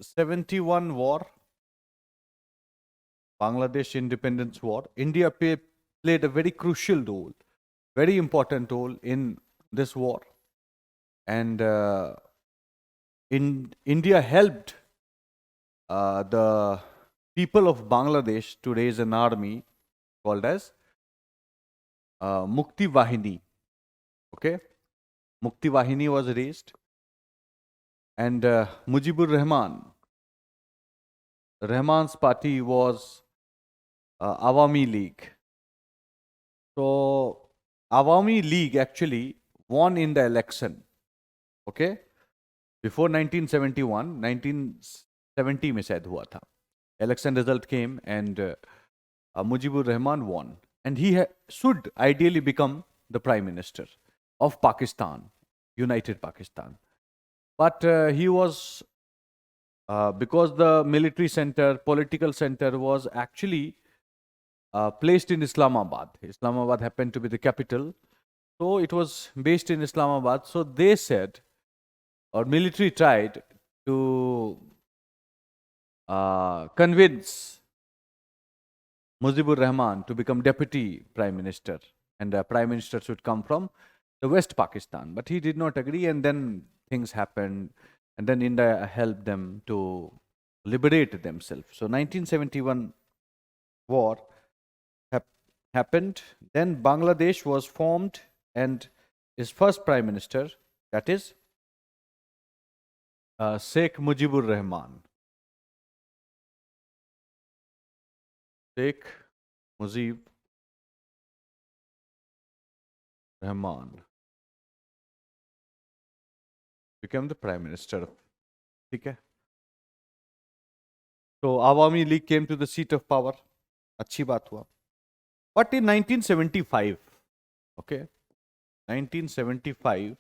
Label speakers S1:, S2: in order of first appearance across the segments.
S1: 1971 war, Bangladesh Independence War, India played a very crucial role, very important role in this war. And India helped the people of Bangladesh to raise an army called as Mukti Vahini. Okay, Mukti Vahini was raised, and Mujibur Rahman's party was Awami League. So Awami League actually won in the election. Okay, before 1971, 1970 में शायद हुआ था. Election result came and Mujibur Rahman won, and he should ideally become the Prime Minister of Pakistan, United Pakistan. But he was, because the military center, political center was actually placed in Islamabad. Islamabad happened to be the capital. So it was based in Islamabad. So they said, or military tried to convince Mujibur Rahman to become deputy prime minister, and the prime minister should come from the West Pakistan. But he did not agree, and then things happened, and then India helped them to liberate themselves. So 1971 war happened. Then Bangladesh was formed, and his first prime minister, that is Sheikh Mujibur Rahman. Sheikh Mujib Rahman became the prime minister. Okay. So Awami League came to the seat of power. Achhi baat hua. But in 1975, okay, 1975,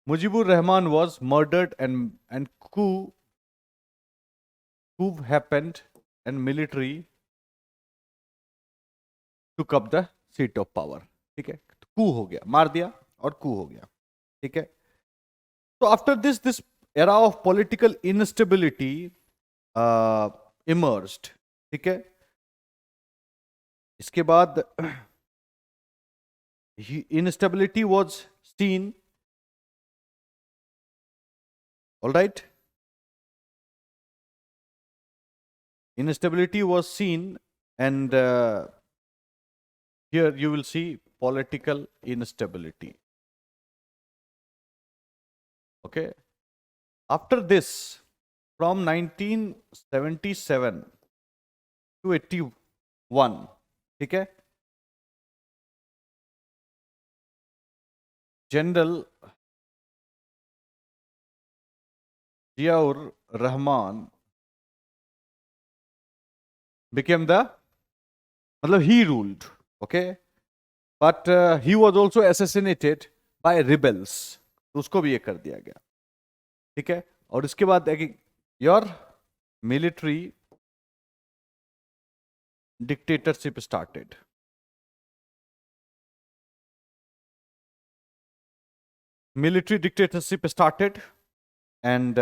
S1: Mujibur Rahman was murdered, and coup happened, and military took up the seat of power. ठीक है, coup हो गया, मार दिया और coup हो गया. ठीक है. So after this era of political instability emerged. ठीक है. इसके बाद instability was seen. All right. Instability was seen, and here you will see political instability. Okay. After this, from 1977 to 81, okay, General Ziaur Rahman became he ruled, okay, but he was also assassinated by rebels. तो उसको भी ये कर दिया गया. ठीक है. और इसके बाद your military dictatorship started. Military dictatorship started, and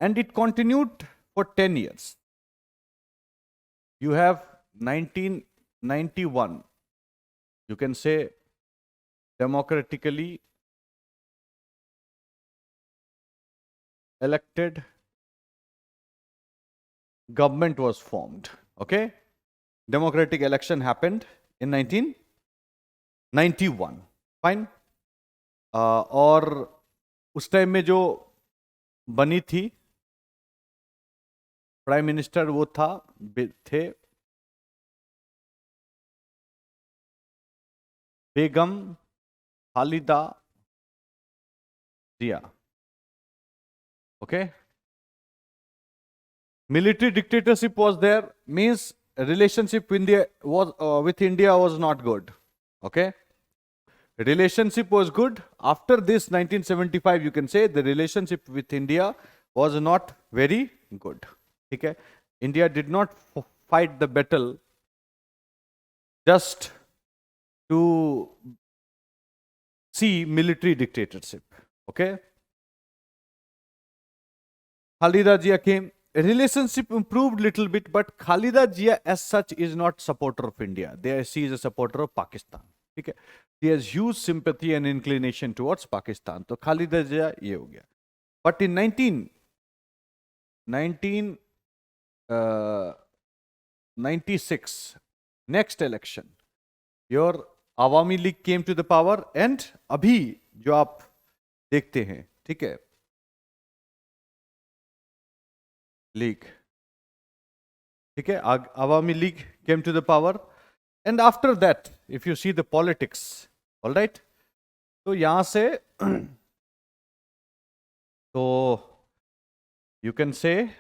S1: it continued for 10 years. You have 1991, you can say, democratically elected government was formed. Okay, democratic election happened in 1991. Fine. और उस टाइम में जो बनी थी प्राइम मिनिस्टर, वो थे बेगम खालिदा जिया. Okay. Military dictatorship was there, means relationship with India was not good. Okay. Relationship was good. After this 1975, you can say the relationship with India was not very good. Okay. India did not fight the battle just to see military dictatorship. Okay. Khalida Jia came. Relationship improved little bit, but Khalida Jia as such is not supporter of India. She is a supporter of Pakistan. Okay. She has huge sympathy and inclination towards Pakistan. So Khalida Jia ye ho gaya. But in 1996, next election, your Awami League came to the power, and अभी जो आप देखते हैं, ठीक है, league, ठीक है, Awami League came to the power, and after that, if you see the politics, all right, तो यहाँ से तो you can say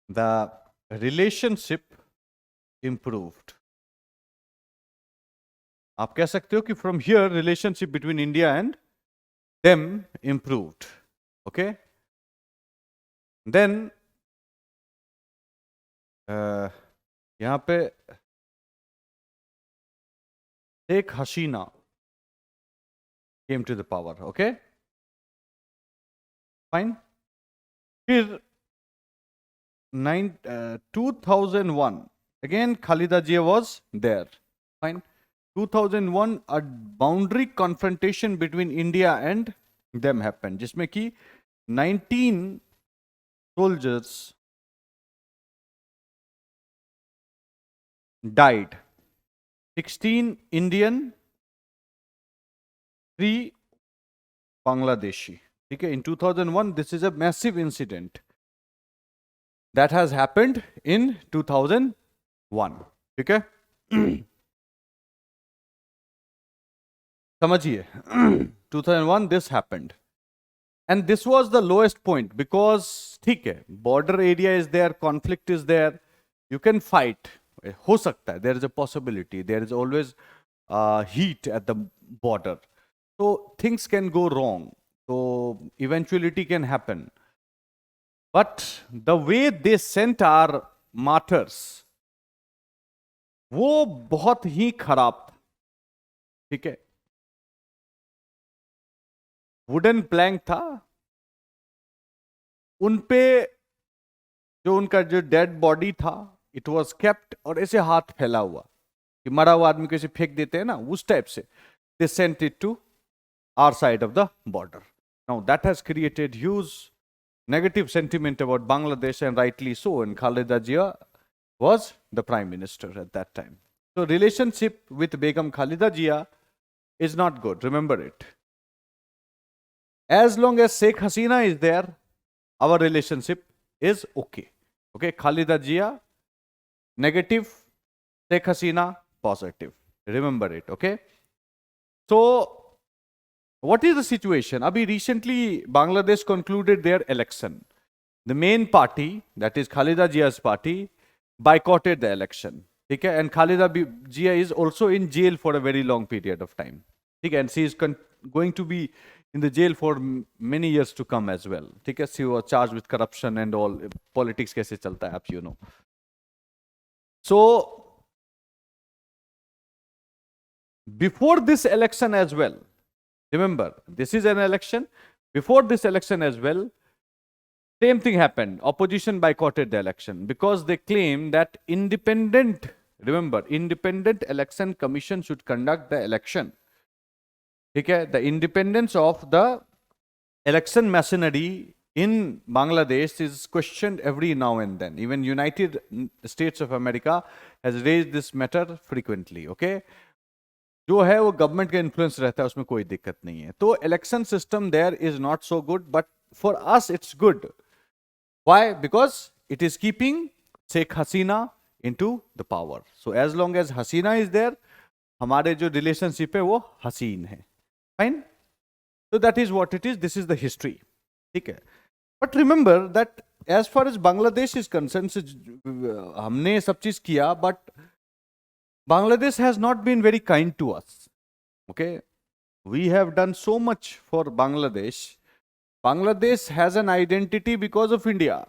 S1: the relationship improved. आप कह सकते हो कि from here relationship between India and them improved. Okay. Then यहाँ पे Sheikh Hasina came to the power. Okay. Fine. फिर 2001 again Khalida Jia was there. Fine. 2001 a boundary confrontation between India and them happened, जिसमें कि 19 soldiers died, 16 Indian, 3 Bangladeshi. Okay, in 2001 this is a massive incident that has happened in 2001. Okay. समझिए 2001 this happened, and this was the lowest point because ठीक है, border area is there, conflict is there, you can fight, हो सकता है, there is a possibility, there is always heat at the border, so things can go wrong, so eventuality can happen, but the way they sent our martyrs वो बहुत ही खराब था. ठीक है, wooden plank था, उनपे जो उनका जो डेड बॉडी था इट वॉज केप्ट, और ऐसे हाथ फैला हुआ कि मरा हुआ आदमी को ऐसे फेंक देते हैं ना, उस टाइप से they sent it to our side of the border. Now that has created huge negative sentiment about Bangladesh, and rightly so, and Khalida Jia was the prime minister at that time. So relationship with Begum Khalida Jia is not good, remember it. As long as Sheikh Hasina is there, our relationship is okay. Okay, Khalida Jia negative, Sheikh Hasina positive, remember it. Okay, so what is the situation? Abhi recently Bangladesh concluded their election. The main party, that is Khalida Jia's party, boycotted the election. Okay? And Khalida Jia is also in jail for a very long period of time. Okay? And she is going to be in the jail for many years to come as well. Okay? She was charged with corruption and all. Politics kaise chalta hai, you know. So, before this election as well, remember, this is an election. Before this election as well, same thing happened. Opposition boycotted the election because they claim that independent election commission should conduct the election. Okay? The independence of the election machinery in Bangladesh is questioned every now and then. Even United States of America has raised this matter frequently. Okay? जो है वो government का influence रहता है, उसमें कोई दिक्कत नहीं है. तो election system there is not so good, but for us it's good. Why? Because it is keeping Sheikh Hasina into the power. So as long as Hasina is there, हमारे जो रिलेशनशिप है वो हसीन है. Fine. So that is what it is. This is the history. Okay. But remember that as far as Bangladesh is concerned, हमने सब चीज किया, but Bangladesh has not been very kind to us. Okay. We have done so much for Bangladesh. Bangladesh has an identity because of India.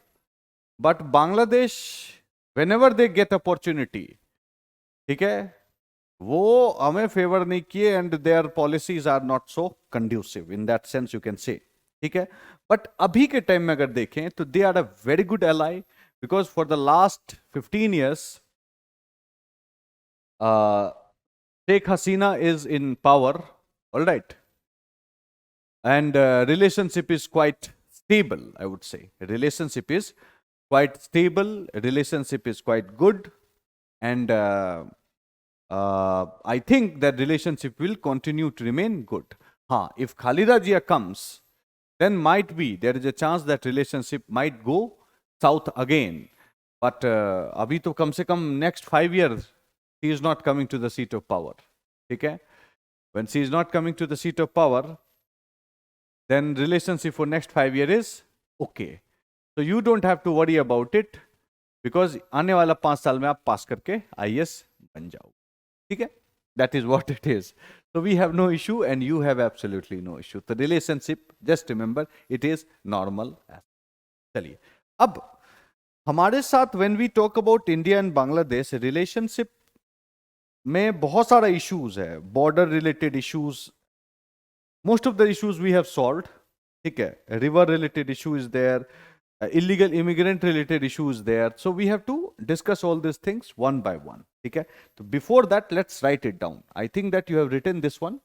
S1: But Bangladesh, whenever they get opportunity, okay, वो हमें favour नहीं किए and their policies are not so conducive in that sense you can say, ठीक है. But अभी के time में अगर देखें तो they are a very good ally, because for the last 15 years Sheikh Hasina is in power, all right, and relationship is quite stable, I would say. Relationship is quite stable, relationship is quite good, and I think that relationship will continue to remain good. If Khalida Jia comes, then might be there is a chance that relationship might go south again. But abhi to kam se kam next 5 years she is not coming to the seat of power. Okay? When she is not coming to the seat of power, then relationship for next 5 years is okay. So you don't have to worry about it, because आने वाला 5 साल में आप पास करके IAS बन जाओ, ठीक है. That is what it is. So we have no issue and you have absolutely no issue. The relationship, just remember, it is normal. चलिए अब हमारे साथ when we talk about India and Bangladesh relationship में बहुत सारा issues है, border related issues. Most of the issues we have solved, ठीक है. River related issue is there, illegal immigrant related issues there. So we have to discuss all these things one by one. Okay. So before that, let's write it down. I think that you have written this one.